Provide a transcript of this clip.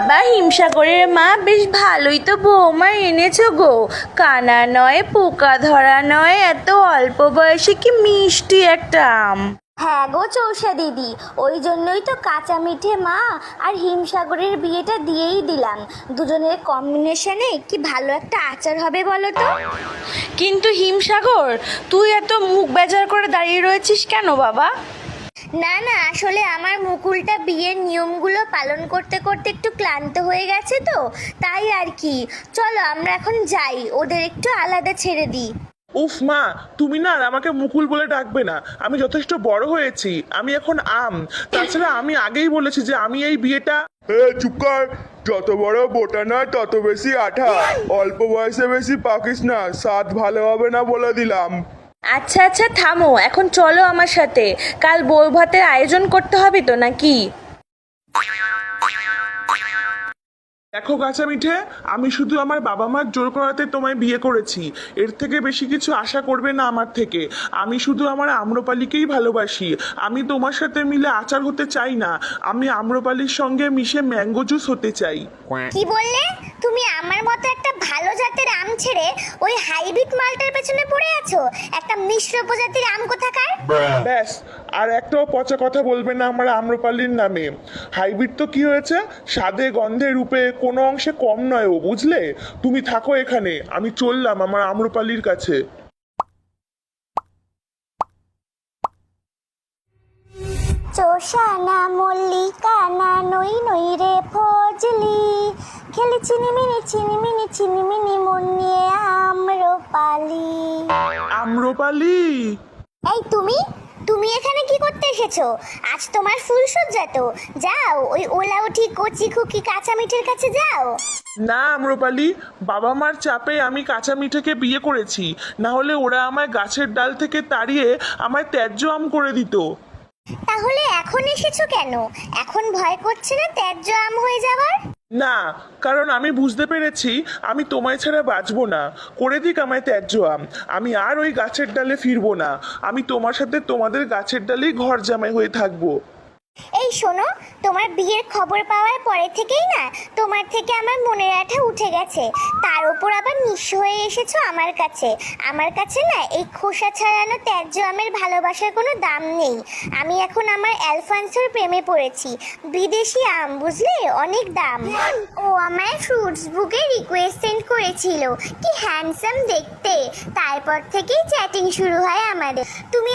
বাবা, হিমসাগরের মা বেশ ভালোই তো বৌমা এনেছো গো। কানা নয়, পোকা ধরা নয়, এত অল্প বয়সে কি মিষ্টি একটা আম। হ্যাঁ গো চৌষা দিদি, ওই জন্যই তো কাঁচা মিঠে মা আর হিমসাগরের বিয়েটা দিয়েই দিলাম। দুজনের কম্বিনেশনে কি ভালো একটা আচার হবে বলো তো। কিন্তু হিমসাগর, তুই এত মুখ বেজার করে দাঁড়িয়ে রয়েছিস কেন বাবা? না না, আসলে আমার মুকুলটা বিয়ের নিয়মগুলো পালন করতে করতে একটু ক্লান্ত হয়ে গেছে তো, তাই আর কি। চলো আমরা এখন যাই, ওদের একটু আলাদা ছেড়ে দিই। উফ মা, তুমি না আর আমাকে মুকুল বলে ডাকবে না। আমি যথেষ্ট বড় হয়েছি, আমি এখন আম। তাছাড়া আমি আগেই বলেছি যে আমি এই বিয়েটা। চুপ কর। যত বড় বোটা নয় তত বেশি আঠা। অল্প বয়সে বেশি পাকিস না, স্বাদ ভালো হবে না বলে দিলাম। আচ্ছা আচ্ছা থামো, এখন চলো আমার সাথে। কাল বউ ভাতের আয়োজন করতে হবে তো নাকি? দেখো কাঁচা মিঠে, আমি শুধু আমার বাবা মার জোর করাতে তোমায় বিয়ে করেছি। এর থেকে বেশি কিছু আশা করবে না আমার থেকে। আমি শুধু আমার আম্রপালিকেই ভালোবাসি। আমি তোমার সাথে মিলে আচার হতে চাই না, আমি আম্রপালির সঙ্গে মিশে ম্যাঙ্গো জুস হতে চাই। কি বললে? তুমি আমার মতো একটা ভালো জাতের আম ছেড়ে ওই হাইব্রিড মালটার পেছনে পড়ে আছো? একটা মিশ্র প্রজাতির আম কোথাকার। ব্যাস, আর একটাও পচা কথা বলবে না আমার আম্রপালির নামে। হাইব্রিড তো কি হয়েছে, স্বাদে গন্ধে রূপে কোনো অংশে কম নয় ও, বুঝলে? তুমি থাকো এখানে, আমি চললাম আমার আম্রপালির কাছে। চোষানা মল্লিকা না নই নই রে ফজলি, খেলি চিনিমিনি চিনিমিনি মন নিয়ে আম্রপালি। আম্রপালি, এই তুমি তুমি এখানে কি করতে এসেছো? আজ তোমার ফুলসজ্জা তো, যাও ওই ওলা উঠি কচি খুকি কাঁচা মিঠের কাছে যাও। না আম্রপালি, বাবা মার চাপে আমি কাঁচা মিঠেকে বিয়ে করেছি, না হলে ওরা আমায় গাছের ডাল থেকে তাড়িয়ে আমায় ত্যায্য আম করে দিত। তাহলে এখন এসেছো কেন? এখন ভয় করছে না ত্যায্য আম হয়ে যাবার? না, কারণ আমি বুঝতে পেরেছি আমি তোমায় ছাড়া বাঁচবো না। করে দিক আমায় ত্যায্য আম, আমি আর ওই গাছের ডালে ফিরবো না। আমি তোমার সাথে তোমাদের গাছের ডালেই ঘর জামাই হয়ে থাকবো। এই শোনো, তোমার বিয়ের খবর পাওয়ার পরে থেকেই না তোমার থেকে আমার মনের আঠা উঠে গেছে। তার উপর আবার নিঃস্ব হয়ে এসেছো আমার কাছে। আমার কাছে না এই খোসা ছাড়ানো ত্যায্য আমের ভালোবাসার কোনো দাম নেই। আমি এখন আমার অ্যালফান্সোর প্রেমে পড়েছি। বিদেশি আম, বুঝলে, অনেক দাম। ও আমায় ফ্রুটস বুকে রিকোয়েস্ট সেন্ড করেছিল, কি হ্যান্ডসাম দেখতে। তারপর থেকেই চ্যাটিং শুরু হয় আমাদের। তুমি